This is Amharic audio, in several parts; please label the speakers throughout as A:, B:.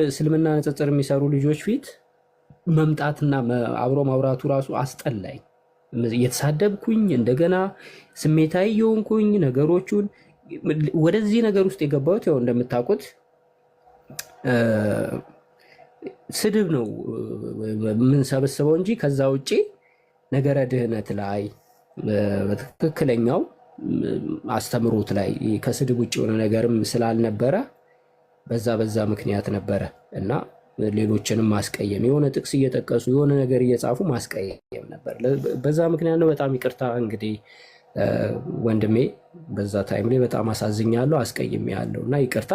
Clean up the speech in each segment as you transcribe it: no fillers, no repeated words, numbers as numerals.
A: እስልምና ንጽጽር የሚሰሩ ልጆች ፊት መምጣትና አብሮ ማውራቱ ራሱ አስጠላኝ። እየተሳደብኩኝ እንደገና ስሜታዊ የሆንኩኝ ነገሮቹን ወደዚህ ነገር ውስጥ የገባሁት ያው እንደምታውቁት ስድብ ነው የምንሰበስበው እንጂ ከዛ ውጪ ነገረ ድህነት ላይ በትክክለኛው አስተምሮት ላይ ከስድብ ውጪ የሆነ ነገርም ስላልነበረ በዛ ምክንያት ነበረ እና ሌሎችንም ማስቀየም የሆነ ጥቅስ እየጠቀሱ የሆነ ነገር እየጻፉ ማስቀየም ነበር። በዛ ምክንያት ነው። በጣም ይቅርታ እንግዲህ ወንድሜ፣ በዛ ታይም ላይ በጣም አሳዝኛለሁ፣ አስቀይሜያለሁ እና ይቅርታ።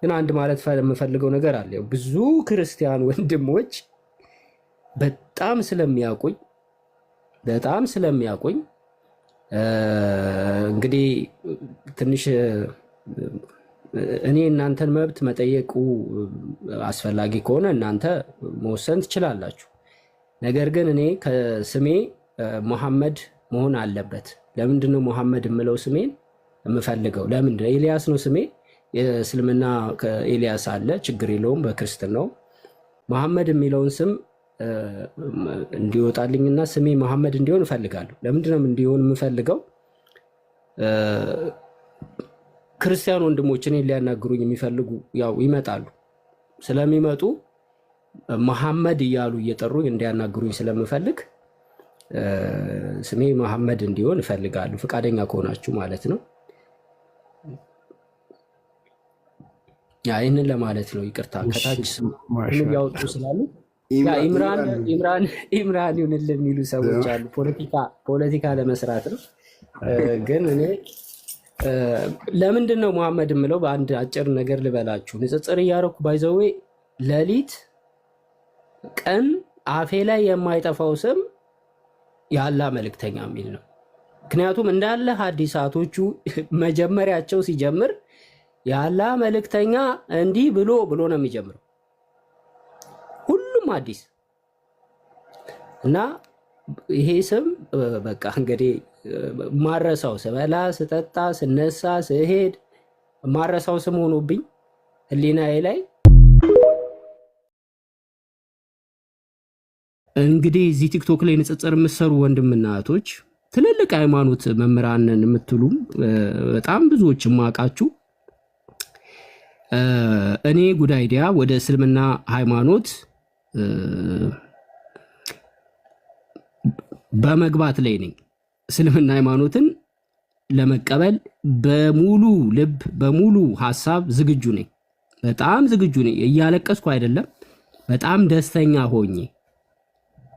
A: ግን አንድ ማለት የምፈልገው ነገር አለ። ብዙ ክርስቲያን ወንድሞች በጣም ስለሚያውቁኝ እንግዲህ ትንሽ እኔ እናንተን መብት መጠየቁ አስፈላጊ ከሆነ እናንተ መወሰን ትችላላችሁ። ነገር ግን እኔ ከስሜ መሐመድ መሆን አለበት። ለምንድነው መሐመድ የምለው ስሜን የምፈልገው? ለምንድነው? ኤልያስ ነው ስሜ። የእስልምና ከኤልያስ አለ፣ ችግር የለውም። በክርስትናው መሐመድ የሚለውን ስም እንዲወጣልኝና ስሜ መሐመድ እንዲሆን እፈልጋለሁ። ለምንድነው እንዲሆን የምፈልገው? ክርስቲያን ወንድሞች እኔን ሊያናግሩኝ የሚፈልጉ ያው ይመጣሉ። ስለሚመጡ መሐመድ እያሉ እየጠሩኝ እንዲያናግሩኝ ስለምፈልግ ስሜ መሐመድ እንዲሆን እፈልጋለሁ። ፈቃደኛ ከሆናችሁ ማለት ነው። ይህንን ለማለት ነው። ይቅርታ ከታች ስም ያወጡ ስላሉ ኢምራን ይሁንልን የሚሉ ሰዎች አሉ። ፖለቲካ ለመስራት ነው። ግን እኔ ለምንድን ነው መሐመድ የምለው? በአንድ አጭር ነገር ልበላችሁ። ንጽጽር እያደረኩ ባይዘዌ ሌሊት ቀን አፌ ላይ የማይጠፋው ስም የአላህ መልእክተኛ የሚል ነው። ምክንያቱም እንዳለ ሐዲሳቶቹ መጀመሪያቸው ሲጀምር የአላህ መልእክተኛ እንዲህ ብሎ ነው የሚጀምረው ሁሉም ሐዲስ እና ይሄ ስም በቃ እንግዲህ ማረሳው፣ ስበላ፣ ስጠጣ፣ ስነሳ፣ ስሄድ ማረሳው ስም ሆኖብኝ ህሊናዬ ላይ እንግዲህ እዚህ ቲክቶክ ላይ ንጽጽር የምትሰሩ ወንድምና እህቶች ትልልቅ ሃይማኖት መምህራንን የምትሉ በጣም ብዙዎች ማቃችሁ እኔ ጉድ አይዲያ ወደ እስልምና ሃይማኖት በመግባት ላይ ነኝ። እስልምና ሃይማኖትን ለመቀበል በሙሉ ልብ በሙሉ ሐሳብ ዝግጁ ነኝ። በጣም ዝግጁ ነኝ። እያለቀስኩ አይደለም፣ በጣም ደስተኛ ሆኜ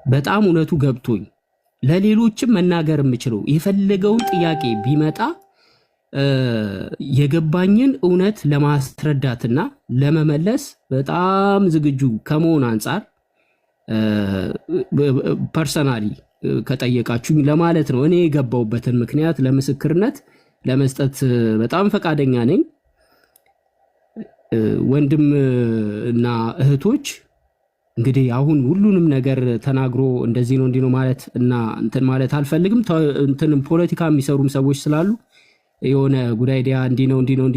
A: በጣም እውነቱ ገብቶኝ ለሌሎችም መናገር የምችለው የፈለገውን ጥያቄ ቢመጣ የገባኝን እውነት ለማስረዳትና ለመመለስ በጣም ዝግጁ ከመሆን አንጻር ፐርሰናሊ ከጠየቃችሁኝ ለማለት ነው። እኔ የገባውበትን ምክንያት ለምስክርነት ለመስጠት በጣም ፈቃደኛ ነኝ። ወንድም እና እህቶች እንግዲህ አሁን ሁሉንም ነገር ተናግሮ እንደዚህ ነው እንዲህ ነው ማለት እና እንትን ማለት አልፈልግም። እንትንም ፖለቲካ የሚሰሩም ሰዎች ስላሉ የሆነ ጉድ አይዲያ እንዲህ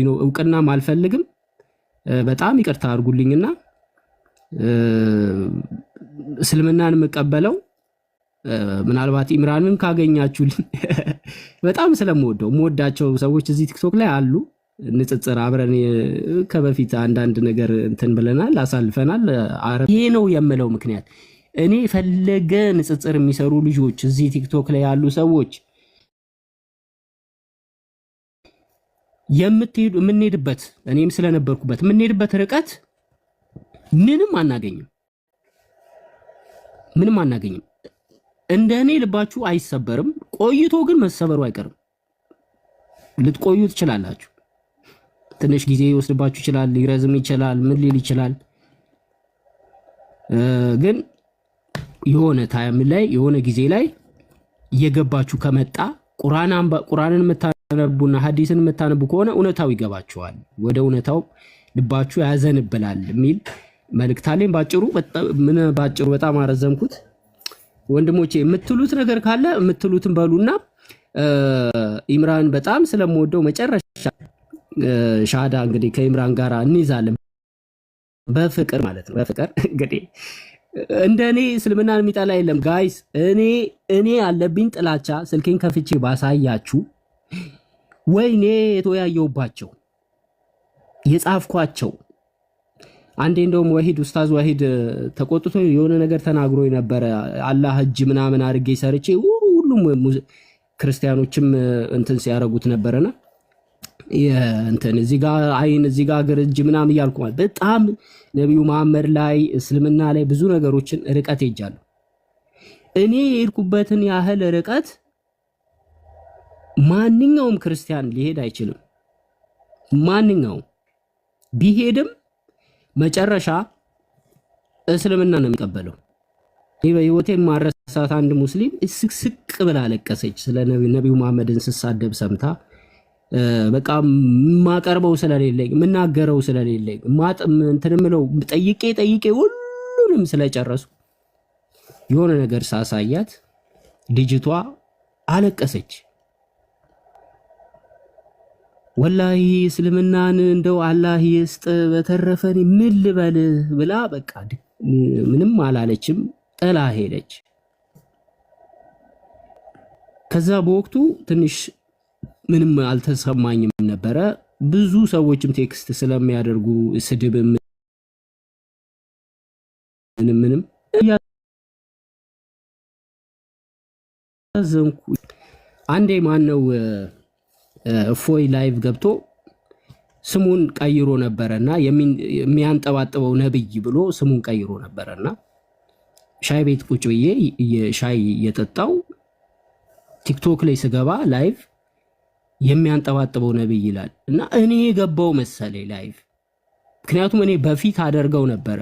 A: ነው እውቅናም አልፈልግም። በጣም ይቅርታ አድርጉልኝና እስልምናን የምቀበለው ምናልባት ኢምራንን ካገኛችሁልኝ በጣም ስለምወዳቸው ሰዎች እዚህ ቲክቶክ ላይ አሉ። ንጽጽር አብረን ከበፊት አንዳንድ ነገር እንትን ብለናል፣ አሳልፈናል። ይሄ ነው የምለው ምክንያት። እኔ ፈለገ ንጽጽር የሚሰሩ ልጆች እዚህ ቲክቶክ ላይ ያሉ ሰዎች የምንሄድበት እኔም ስለነበርኩበት የምንሄድበት ርቀት ምንም አናገኝም። እንደኔ ልባችሁ አይሰበርም። ቆይቶ ግን መሰበሩ አይቀርም። ልትቆዩ ትችላላችሁ። ትንሽ ጊዜ ይወስድባችሁ ይችላል፣ ሊረዝም ይችላል፣ ምን ሊል ይችላል። ግን የሆነ ታይም ላይ የሆነ ጊዜ ላይ እየገባችሁ ከመጣ ቁርአንን የምታነቡና ሐዲስን የምታነቡ ከሆነ እውነታው ይገባችኋል። ወደ እውነታው ልባችሁ ያዘንብላል የሚል መልእክት አለኝ። ባጭሩ በጣም አረዘምኩት። ወንድሞቼ የምትሉት ነገር ካለ የምትሉትን በሉና ኢምራን በጣም ስለምወደው መጨረሻ ሻሃዳ እንግዲህ ከኢምራን ጋር እንይዛለን በፍቅር ማለት ነው። በፍቅር እንግዲህ እንደኔ እስልምናን የሚጠላ የለም ጋይስ። እኔ ያለብኝ ጥላቻ ስልኬን ከፍቼ ባሳያችሁ ወይኔ የተወያየውባቸው የጻፍኳቸው አንዴ እንደውም ኡስታዝ ወሂድ ተቆጥቶ የሆነ ነገር ተናግሮ የነበረ አላህ እጅ ምናምን አድርጌ ሰርቼ ሁሉም ክርስቲያኖችም እንትን ሲያረጉት ነበርና እንትን እዚህ ጋር አይን እዚህ ጋር እግር እጅ ምናምን እያልኩ በጣም ነብዩ መሐመድ ላይ እስልምና ላይ ብዙ ነገሮችን ርቀት ሄጃለሁ። እኔ የሄድኩበትን ያህል ርቀት ማንኛውም ክርስቲያን ሊሄድ አይችልም። ማንኛውም ቢሄድም መጨረሻ እስልምና ነው የሚቀበለው። በህይወቴ ማረሳት አንድ ሙስሊም ስቅስቅ ብላ አለቀሰች። ስለ ነብዩ መሐመድን ስሳደብ ሰምታ በቃ ማቀርበው ስለሌለኝ ምናገረው ስለሌለኝ እንትን ምለው ጠይቄ ሁሉንም ስለጨረሱ የሆነ ነገር ሳሳያት ልጅቷ አለቀሰች። ወላሂ እስልምናን እንደው አላህ ይስጥ በተረፈን ምን ልበል ብላ በቃ ምንም አላለችም፣ ጥላ ሄደች። ከዛ በወቅቱ ትንሽ ምንም አልተሰማኝም ነበረ። ብዙ ሰዎችም ቴክስት ስለሚያደርጉ ስድብ ምንም ያዘንኩ። አንዴ ማነው እፎይ ላይቭ ገብቶ ስሙን ቀይሮ ነበረና የሚያንጠባጥበው ነብይ ብሎ ስሙን ቀይሮ ነበረና ሻይ ቤት ቁጭ ብዬ ሻይ የጠጣው ቲክቶክ ላይ ስገባ ላይቭ የሚያንጠባጥበው ነብይ ይላል እና እኔ የገባው መሰለኝ ላይቭ። ምክንያቱም እኔ በፊት አደርገው ነበረ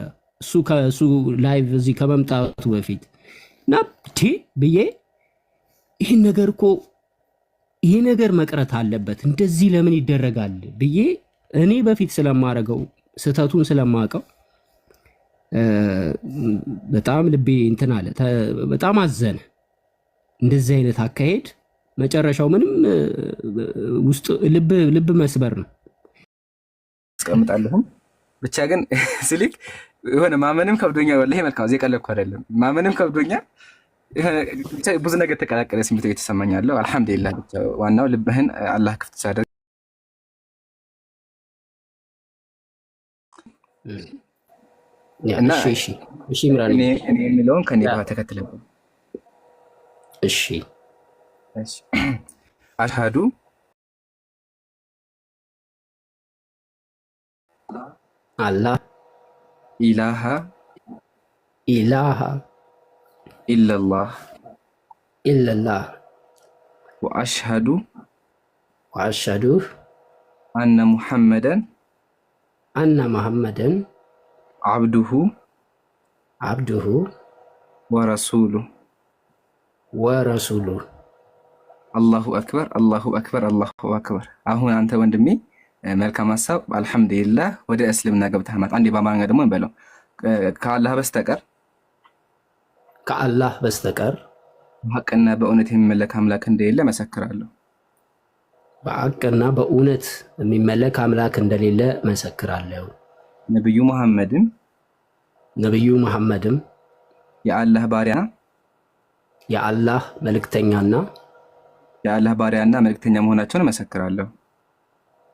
A: ከሱ ላይቭ እዚህ ከመምጣቱ በፊት እና ብዬ ይሄ ነገር መቅረት አለበት፣ እንደዚህ ለምን ይደረጋል ብዬ እኔ በፊት ስለማረገው ስተቱን ስለማቀው በጣም ልቤ እንትን አለ፣ በጣም አዘነ። እንደዚህ አይነት አካሄድ መጨረሻው ምንም ውስጥ ልብ መስበር ነው።
B: አስቀምጣለሁ ብቻ ግን ስልክ የሆነ ማመንም ከብዶኛል። ወላሂ መልካም እዚህ ቀለልኩ አይደለም፣ ማመንም ከብዶኛል። ብዙ ነገር ተቀላቀለ ስሜት የተሰማኛለሁ። አልሐምዱሊላህ ብቻ ዋናው ልብህን አላህ ክፍት ሳደርግ እና
A: እሺ ምራን
B: እኔ የሚለውን ከኔ ጋር ተከትለ
A: እሺ
B: አሽሃዱ
A: አላህ
B: ኢላሃ ኢላላህ ወአሽሃዱ አነ ሙሐመደን አብዱሁ ወረሱሉ አላሁ አክበር አላሁ አክበር። አሁን አንተ ወንድሜ መልካም ሀሳብ አልሐምዱሊላህ ወደ እስልምና ገብተህ ማለት አንዴ በአማርኛ ደግሞ እንበለው ከአላህ በስተቀር በሐቅና በእውነት የሚመለክ አምላክ እንደሌለ መሰክራለሁ።
A: በሐቅና በእውነት የሚመለክ አምላክ እንደሌለ መሰክራለሁ።
B: ነብዩ መሐመድም የአላህ መልእክተኛና የአላህ ባሪያና መልእክተኛ መሆናቸውን መሰክራለሁ።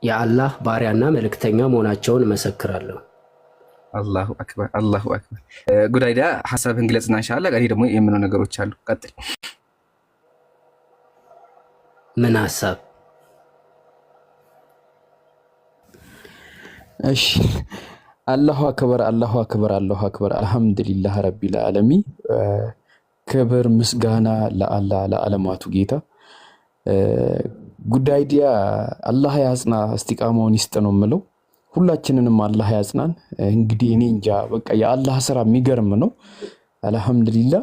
A: የአላህ ባሪያና መልእክተኛ መሆናቸውን መሰክራለሁ።
B: አላሁ አክበር አላሁ አክበር። ጉዳይዳ ሐሳብህን ግለጽና ኢንሻአላህ ቀሪ ደግሞ የምነው ነገሮች አሉ። ቀጥል።
A: ምን ሐሳብ?
C: እሺ አላሁ አክበር አላሁ አክበር አላሁ አክበር። አልሐምዱሊላህ ረቢል ዓለሚን። ክብር ምስጋና ለአላህ ለዓለማቱ ጌታ። ጉዳይዲያ አላህ ያጽና እስቲቃማውን ይስጥ ነው የምለው። ሁላችንንም አላህ ያጽናን። እንግዲህ እኔ እንጃ በቃ የአላህ ስራ የሚገርም ነው። አልሐምዱሊላህ።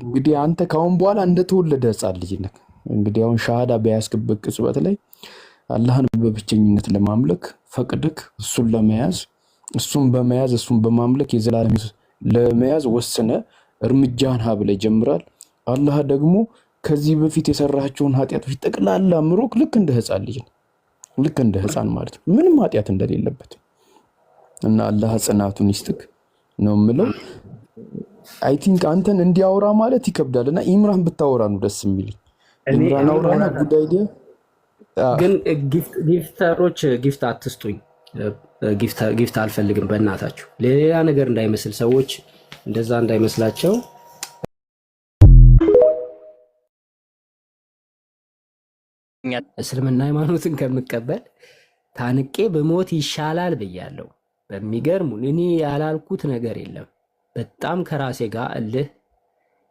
C: እንግዲህ አንተ ካሁን በኋላ እንደተወለደ ሕፃን ልጅ ነህ። እንግዲህ አሁን ሻሃዳ በያዝክበት ቅጽበት ላይ አላህን በብቸኝነት ለማምለክ ፈቅድክ እሱን በመያዝ እሱን በማምለክ የዘላለም ለመያዝ ወሰነ እርምጃን ሀብለ ጀምራል። አላህ ደግሞ ከዚህ በፊት የሰራቸውን ኃጢአቶች ጠቅላላ ምሮክ ልክ እንደ ሕፃን ልጅ ነው። ልክ እንደ ሕፃን ማለት ነው፣ ምንም ኃጢአት እንደሌለበት እና አላህ ጽናቱን ይስጥክ ነው የምለው። አይ ቲንክ አንተን እንዲያወራ ማለት ይከብዳል እና ኢምራን ብታወራ ነው ደስ የሚል። ኢምራን አውራና ጉዳይ
A: ግን ጊፍተሮች ጊፍት አትስጡኝ። ጊፍት አልፈልግም በእናታችሁ። ሌላ ነገር እንዳይመስል ሰዎች እንደዛ እንዳይመስላቸው። እስልምና ሃይማኖትን ከምቀበል ታንቄ በሞት ይሻላል ብያለሁ። በሚገርሙ እኔ ያላልኩት ነገር የለም። በጣም ከራሴ ጋር እልህ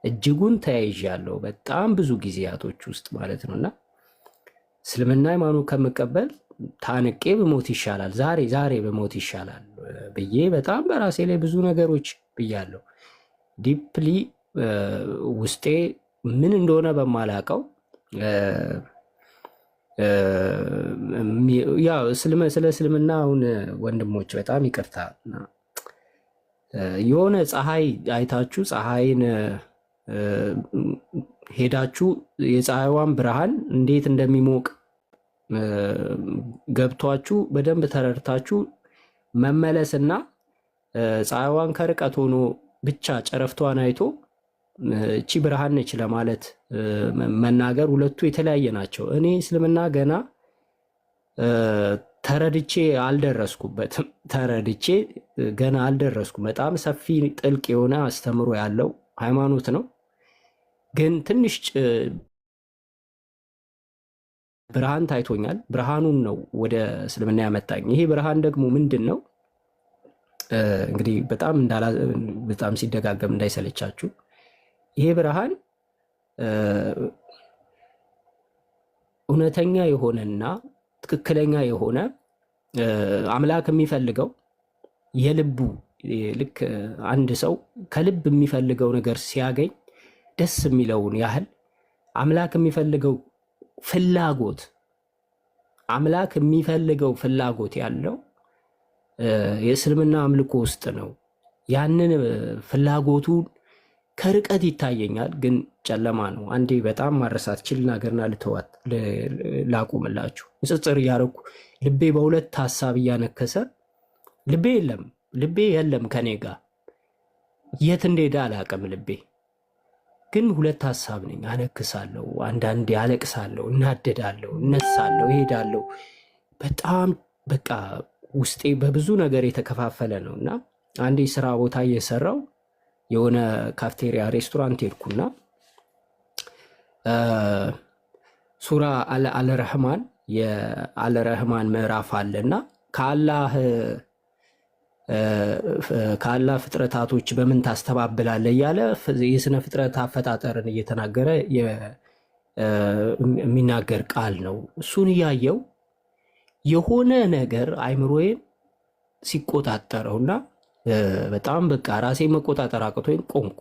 A: እጅጉን ተያይዣለሁ በጣም ብዙ ጊዜያቶች ውስጥ ማለት ነውና እስልምና ሃይማኖት ከምቀበል ታንቄ በሞት ይሻላል፣ ዛሬ በሞት ይሻላል ብዬ በጣም በራሴ ላይ ብዙ ነገሮች ብያለሁ። ዲፕሊ ውስጤ ምን እንደሆነ በማላውቀው ስለ እስልምና አሁን ወንድሞች በጣም ይቅርታ፣ የሆነ ፀሐይ አይታችሁ ፀሐይን ሄዳችሁ የፀሐይዋን ብርሃን እንዴት እንደሚሞቅ ገብቷችሁ በደንብ ተረድታችሁ መመለስና ፀሐይዋን ከርቀት ሆኖ ብቻ ጨረፍቷን አይቶ እቺ ብርሃን ነች ለማለት መናገር ሁለቱ የተለያየ ናቸው። እኔ እስልምና ገና ተረድቼ አልደረስኩበትም። ገና አልደረስኩም። በጣም ሰፊ ጥልቅ የሆነ አስተምሮ ያለው ሃይማኖት ነው። ግን ትንሽ ብርሃን ታይቶኛል። ብርሃኑን ነው ወደ እስልምና ያመጣኝ። ይሄ ብርሃን ደግሞ ምንድን ነው? እንግዲህ በጣም ሲደጋገም እንዳይሰለቻችሁ፣ ይሄ ብርሃን እውነተኛ የሆነና ትክክለኛ የሆነ አምላክ የሚፈልገው የልቡ ልክ አንድ ሰው ከልብ የሚፈልገው ነገር ሲያገኝ ደስ የሚለውን ያህል አምላክ የሚፈልገው ፍላጎት ያለው የእስልምና አምልኮ ውስጥ ነው። ያንን ፍላጎቱ ከርቀት ይታየኛል፣ ግን ጨለማ ነው። አንዴ በጣም ማረሳት ችል ነገርና ልተዋት ላቁምላችሁ። ንጽጽር እያደረኩ ልቤ በሁለት ሀሳብ እያነከሰ ልቤ የለም ከኔ ጋር የት እንደሄደ አላቅም። ልቤ ግን ሁለት ሀሳብ ነኝ። አነክሳለሁ፣ አንዳንዴ አለቅሳለሁ፣ እናደዳለሁ፣ እነሳለሁ፣ እሄዳለሁ። በጣም በቃ ውስጤ በብዙ ነገር የተከፋፈለ ነው እና አንዴ ስራ ቦታ እየሰራው የሆነ ካፍቴሪያ ሬስቶራንት ሄድኩና ሱራ አልረህማን የአልረህማን ምዕራፍ አለና ከአላህ ፍጥረታቶች በምን ታስተባብላለህ እያለ የስነ ፍጥረት አፈጣጠርን እየተናገረ የሚናገር ቃል ነው። እሱን እያየው የሆነ ነገር አይምሮዬን ሲቆጣጠረውና በጣም በቃ ራሴ መቆጣጠር አቅቶኝ ቆምኩ።